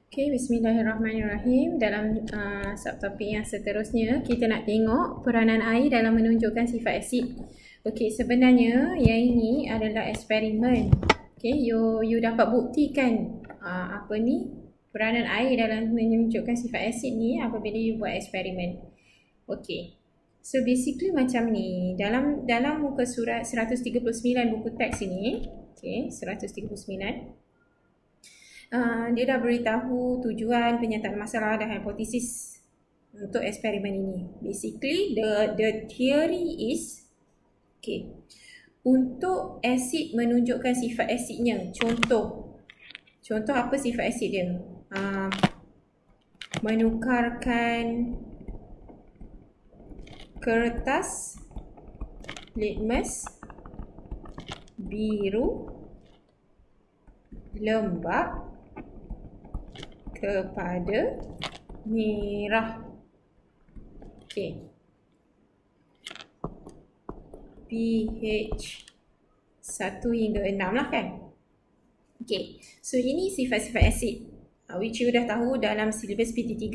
Okay, bismillahirrahmanirrahim. Dalam subtopik yang seterusnya, kita nak tengok peranan air dalam menunjukkan sifat asid. Okay, sebenarnya yang ini adalah eksperimen. Okay, you dapat buktikan peranan air dalam menunjukkan sifat asid ni apabila you buat eksperimen. Okay, so basically macam ni. Dalam muka surat 139 buku teks ini, okay, 139. Dia dah beritahu tujuan, penyataan masalah dan hipotesis untuk eksperimen ini. Basically, the theory is, okay, untuk asid menunjukkan sifat asidnya. Contoh apa sifat asid dia? Menukarkan kertas litmus biru lembap kepada merah. Okay. pH 1 hingga 6 lah kan. Okay. So ini sifat-sifat asid which you dah tahu dalam silibus PT3.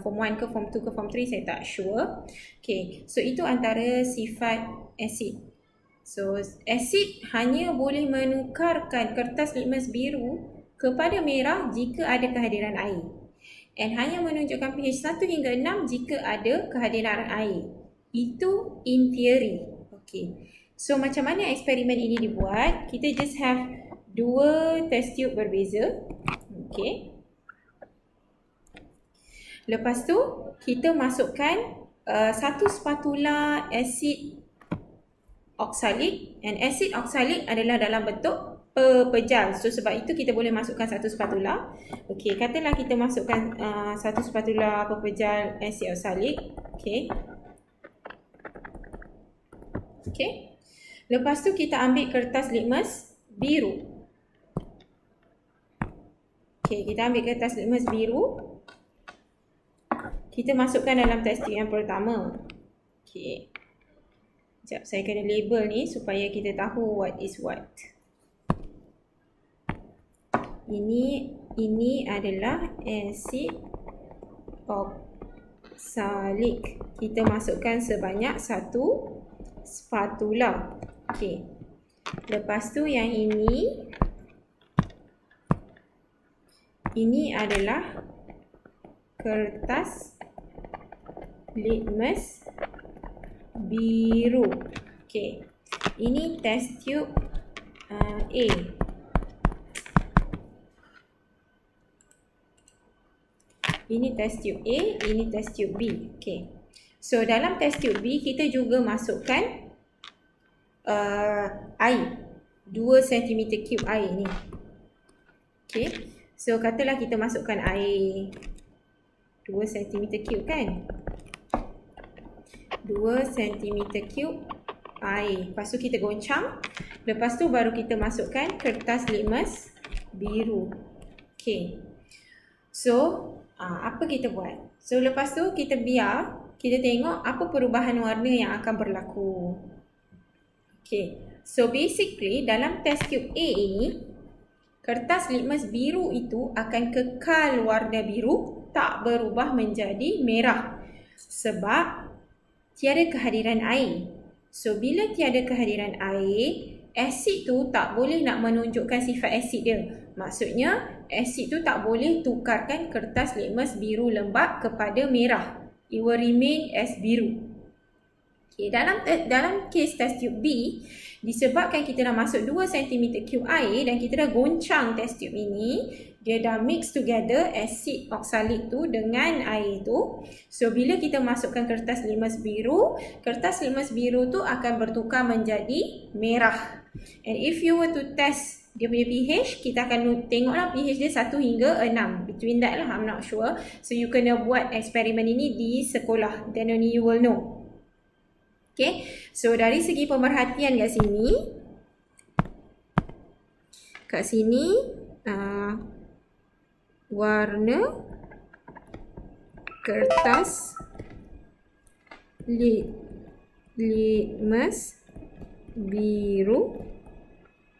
Form 1 ke Form 2 ke Form 3 saya tak sure. Okay. So itu antara sifat asid. So asid hanya boleh menukarkan kertas litmus biru kepada merah jika ada kehadiran air. And hanya menunjukkan pH 1 hingga 6 jika ada kehadiran air. Itu in theory. Okay. So macam mana eksperimen ini dibuat? Kita just have dua test tube berbeza. Okay. Lepas tu kita masukkan satu spatula asid oksalik. And asid oksalik adalah dalam bentuk pepejal. So sebab itu kita boleh masukkan satu spatula. Okey, katalah kita masukkan satu spatula pepejal asid oksalik. Okey. Okey. Lepas tu kita ambil kertas litmus biru. Okey, kita ambil kertas litmus biru. Kita masukkan dalam test tube yang pertama. Okey. Sekejap, saya kena label ni supaya kita tahu what is what. Ini adalah asid oksalik. Kita masukkan sebanyak satu spatula. Okey. Lepas tu yang ini adalah kertas litmus biru. Okey. Ini test tube A. Ini test tube A, ini test tube B. Okay. So dalam test tube B kita juga masukkan air. 2 cm3 air ni. Okay. So katalah kita masukkan air 2 cm3 kan. 2 cm3 air. Lepas tu kita goncang. Lepas tu baru kita masukkan kertas litmus biru. Okay. So apa kita buat? So lepas tu kita tengok apa perubahan warna yang akan berlaku. Okay. So basically dalam test tube A ini, kertas litmus biru itu akan kekal warna biru, tak berubah menjadi merah. Sebab tiada kehadiran air. So bila tiada kehadiran air, asid tu tak boleh nak menunjukkan sifat asid dia. Maksudnya asid tu tak boleh tukarkan kertas litmus biru lembap kepada merah. It will remain as biru. Okay, dalam case test tube B, disebabkan kita dah masuk 2 cm3 air dan kita dah goncang test tube ini, dia dah mix together asid oksalik tu dengan air tu. So bila kita masukkan kertas litmus biru tu akan bertukar menjadi merah. And if you were to test dia punya pH, kita akan tengoklah pH dia 1 hingga 6. Between that lah, I'm not sure. So you kena buat eksperimen ini di sekolah, then only you will know. Okay, so dari segi pemerhatian kat sini warna kertas litmus biru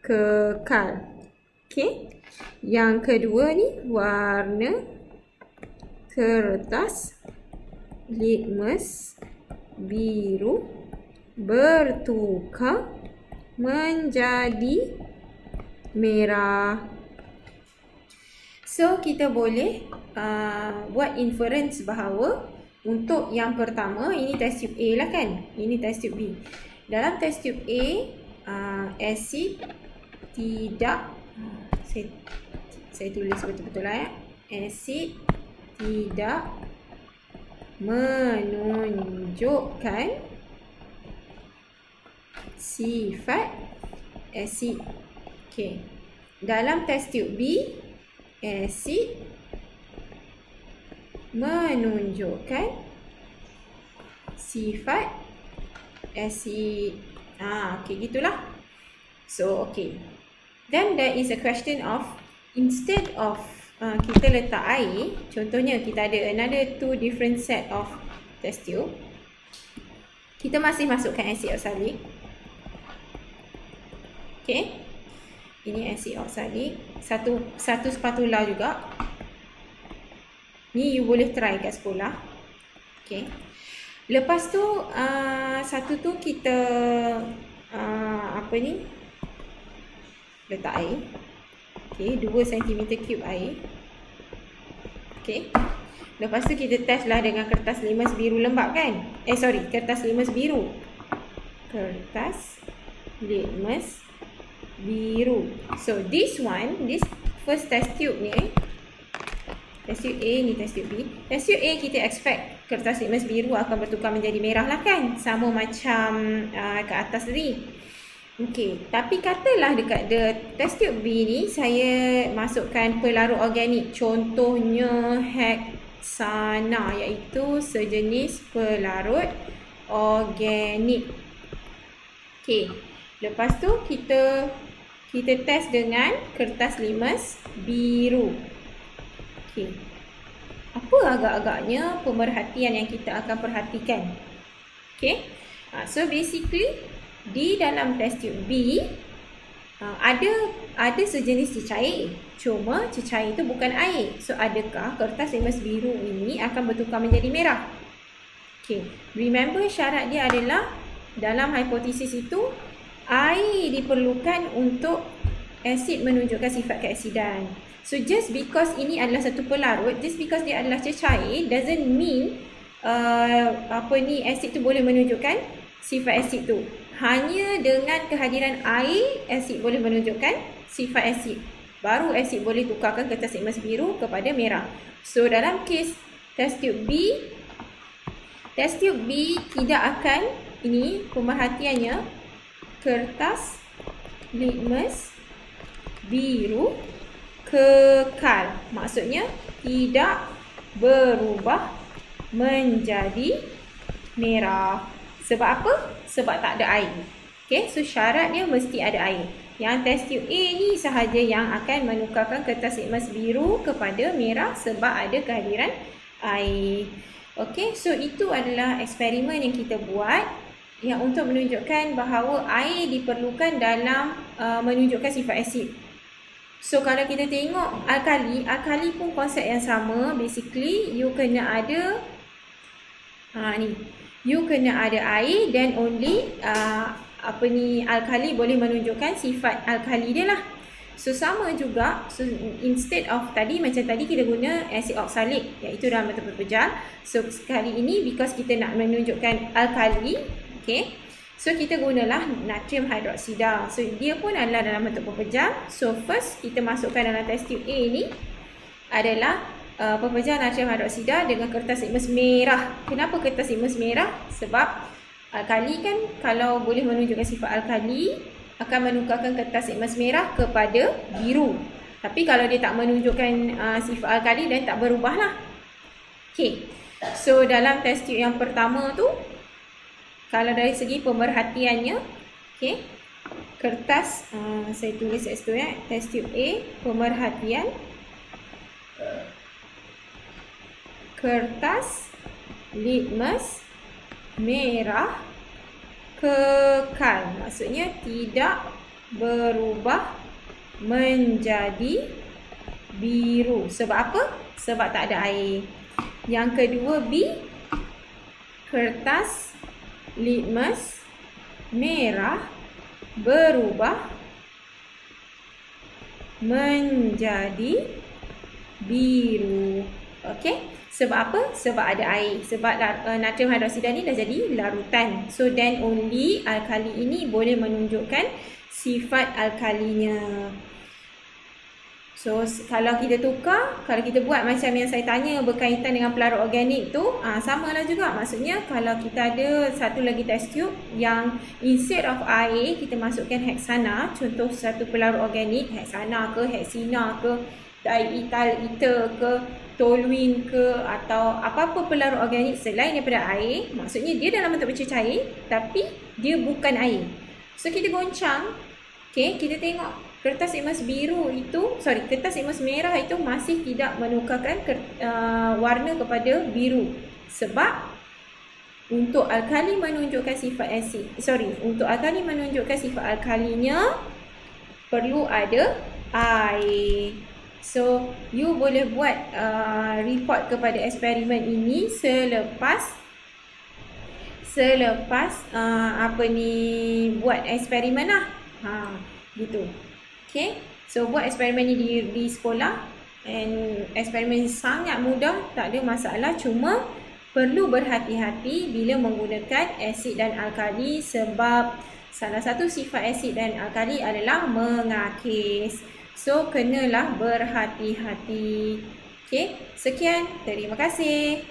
kekal. Okay, Yang kedua ni warna kertas litmus biru bertukar menjadi merah. So kita boleh buat inference bahawa untuk yang pertama, ini test tube A lah kan, ini test tube B. Dalam test tube A, asid tidak, saya tulis betul-betul lah ya, asid tidak menunjukkan sifat asid. Okay. Dalam test tube B, asid menunjukkan sifat asid. Okay, gitulah. So, okay. Then there is a question of, instead of kita letak air, contohnya kita ada another 2 different set of test tube, kita masih masukkan asid oksalik. Okay, ini asid oksalik, satu spatula juga. Ni you boleh try kat sekolah. Okay, lepas tu satu tu kita letak air. Okay, 2 cm3 air. Okay, lepas tu kita test lah dengan kertas limas biru lembap kan. Kertas limas biru. Kertas limas biru. So this first test tube ni, test tube A ni test tube B. Test tube A kita expect kertas limas biru akan bertukar menjadi merah lah kan, sama macam ke atas tadi. Okey, tapi katalah dekat test tube B ni saya masukkan pelarut organik, contohnya heksana, iaitu sejenis pelarut organik. Okey, lepas tu kita test dengan kertas limas biru. Okey, apa agak-agaknya pemerhatian yang kita akan perhatikan? Okey, so basically di dalam test tube B ada sejenis cecair, cuma cecair itu bukan air. So adakah kertas limas biru ini akan bertukar menjadi merah? Okay, remember syarat dia adalah dalam hipotesis itu air diperlukan untuk asid menunjukkan sifat keasidan. So just because ini adalah satu pelarut, just because dia adalah cecair doesn't mean asid tu boleh menunjukkan sifat asid tu. Hanya dengan kehadiran air, asid boleh menunjukkan sifat asid. Baru asid boleh tukarkan kertas limas biru kepada merah. So dalam kes test tube B tidak akan, ini pemerhatiannya, kertas litmus biru kekal. Maksudnya tidak berubah menjadi merah. Sebab apa? Sebab tak ada air. Okay, so syarat dia mesti ada air. Yang test tube A ni sahaja yang akan menukarkan kertas litmus biru kepada merah sebab ada kehadiran air. Okay, so itu adalah eksperimen yang kita buat yang untuk menunjukkan bahawa air diperlukan dalam menunjukkan sifat asid. So kalau kita tengok alkali pun konsep yang sama. Basically you kena ada you kena ada air dan only alkali boleh menunjukkan sifat alkali dia lah. So sama juga, so instead of macam tadi kita guna asid oksalik iaitu dalam bentuk pepejal. So sekali ini because kita nak menunjukkan alkali, okay, so kita gunalah natrium hidroksida. So dia pun adalah dalam bentuk pepejal. So first kita masukkan dalam test tube A ni adalah pepejal natrium hidroksida dengan kertas litmus merah. Kenapa kertas litmus merah? Sebab alkali kan kalau boleh menunjukkan sifat alkali akan menukarkan kertas litmus merah kepada biru. Tapi kalau dia tak menunjukkan sifat alkali dan tak berubah lah. Okay, so dalam test tube yang pertama tu, kalau dari segi pemerhatiannya, okay, kertas, saya tulis kat situ ya, test tube A, pemerhatian kertas litmus merah kekal. Maksudnya tidak berubah menjadi biru. Sebab apa? Sebab tak ada air. Yang kedua B, kertas litmus merah berubah menjadi biru. Okey. Sebab apa? Sebab ada air. Sebab natrium hidroksida ni dah jadi larutan. So then only alkali ini boleh menunjukkan sifat alkalinya. So kalau kita tukar, kalau kita buat macam yang saya tanya berkaitan dengan pelarut organik tu, samalah juga. Maksudnya kalau kita ada satu lagi test tube yang instead of air kita masukkan heksana, contoh satu pelarut organik, heksana ke, heksina ke, diethyl ether ke, toluene ke, atau apa-apa pelarut organik selain daripada air, maksudnya dia dalam bentuk bercair tapi dia bukan air. So kita goncang, okay, kita tengok kertas litmus biru itu, kertas litmus merah itu masih tidak menukarkan warna kepada biru. Sebab untuk alkali menunjukkan sifat asid, untuk alkali menunjukkan sifat alkalinya perlu ada air. So you boleh buat report kepada eksperimen ini selepas buat eksperimen lah. Gitu. Okay, so buat eksperimen ni di sekolah, and eksperimen sangat mudah, tak ada masalah, cuma perlu berhati-hati bila menggunakan asid dan alkali sebab salah satu sifat asid dan alkali adalah mengakis. So kenalah berhati-hati. Okay, sekian, terima kasih.